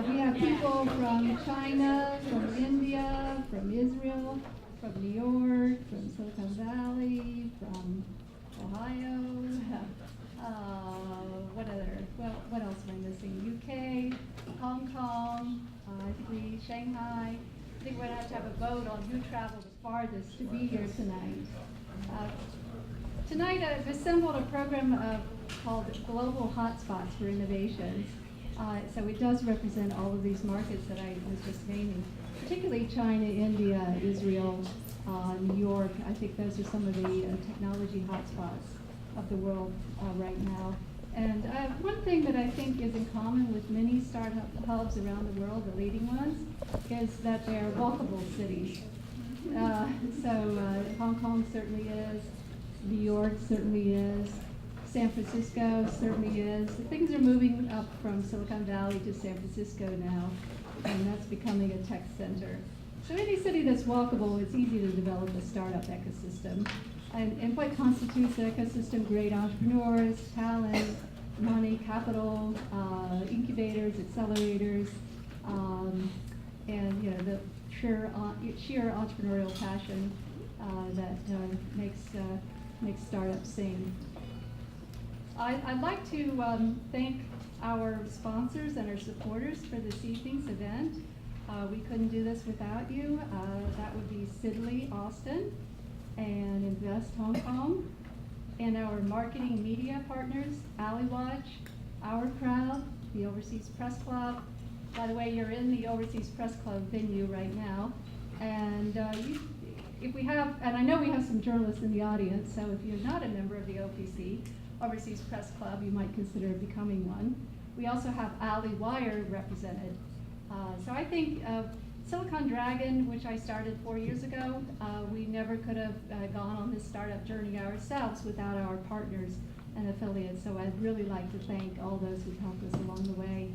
We have people from China, from India, from Israel, from New York, from Silicon Valley, from Ohio. What else am I missing? UK, Hong Kong, Shanghai. I think we're going to have a vote on who traveled the farthest to be here tonight. Tonight I've assembled a program called Global Hotspots for Innovations. So it does represent all of these markets that I was just naming, particularly China, India, Israel, New York. I think those are some of the technology hotspots of the world right now. And one thing that I think is in common with many startup hubs around the world, the leading ones, is that they're walkable cities. Hong Kong certainly is, New York certainly is, San Francisco certainly is. Things are moving up from Silicon Valley to San Francisco now, and that's becoming a tech center. So any city that's walkable, it's easy to develop a startup ecosystem. And what constitutes an ecosystem? Great entrepreneurs, talent, money, capital, incubators, accelerators, and the sheer entrepreneurial passion that makes startups sing. I'd like to thank our sponsors and our supporters for this evening's event. We couldn't do this without you. That would be Sidley, Austin, and Invest Hong Kong, and our marketing media partners, AliWatch, Our Crowd, the Overseas Press Club. By the way, you're in the Overseas Press Club venue right now, and I know we have some journalists in the audience, so if you're not a member of the OPC, Overseas Press Club, you might consider becoming one. We also have AliWire represented. So I think Silicon Dragon, which I started 4 years ago, we never could have gone on this startup journey ourselves without our partners and affiliates. So I'd really like to thank all those who've helped us along the way.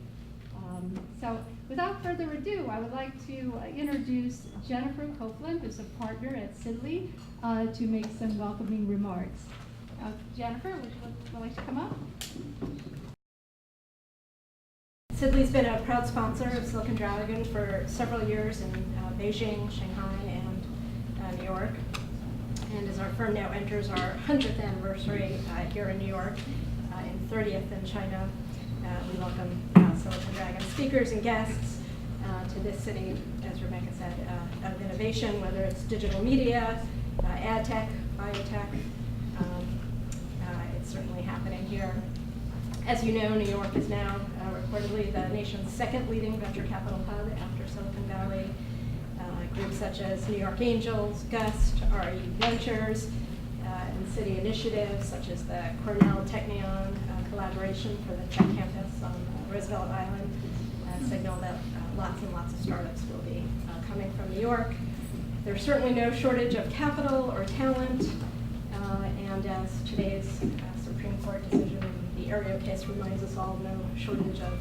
So without further ado, I would like to introduce Jennifer Coplan, who's a partner at Sidley, to make some welcoming remarks. Jennifer, would you like to come up? Sidley's been a proud sponsor of Silicon Dragon for several years in Beijing, Shanghai, and New York. And as our firm now enters our 100th anniversary here in New York and 30th in China, we welcome Silicon Dragon speakers and guests to this city, as Rebecca said, of innovation, whether it's digital media, ad tech, biotech. It's certainly happening here. As you know, New York is now reportedly the nation's second leading venture capital hub after Silicon Valley. Groups such as New York Angels, Gust, RE Ventures, and city initiatives such as the Cornell Technion collaboration for the tech campus on Roosevelt Island signal that lots and lots of startups will be coming from New York. There's certainly no shortage of capital or talent, and as today's Supreme Court decision in the Aereo case reminds us all, no shortage of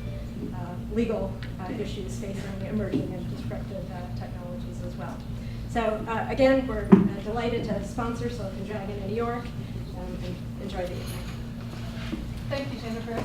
legal issues facing emerging and disruptive technologies as well. So again, we're delighted to sponsor Silicon Dragon in New York, and enjoy the evening. Thank you, Jennifer.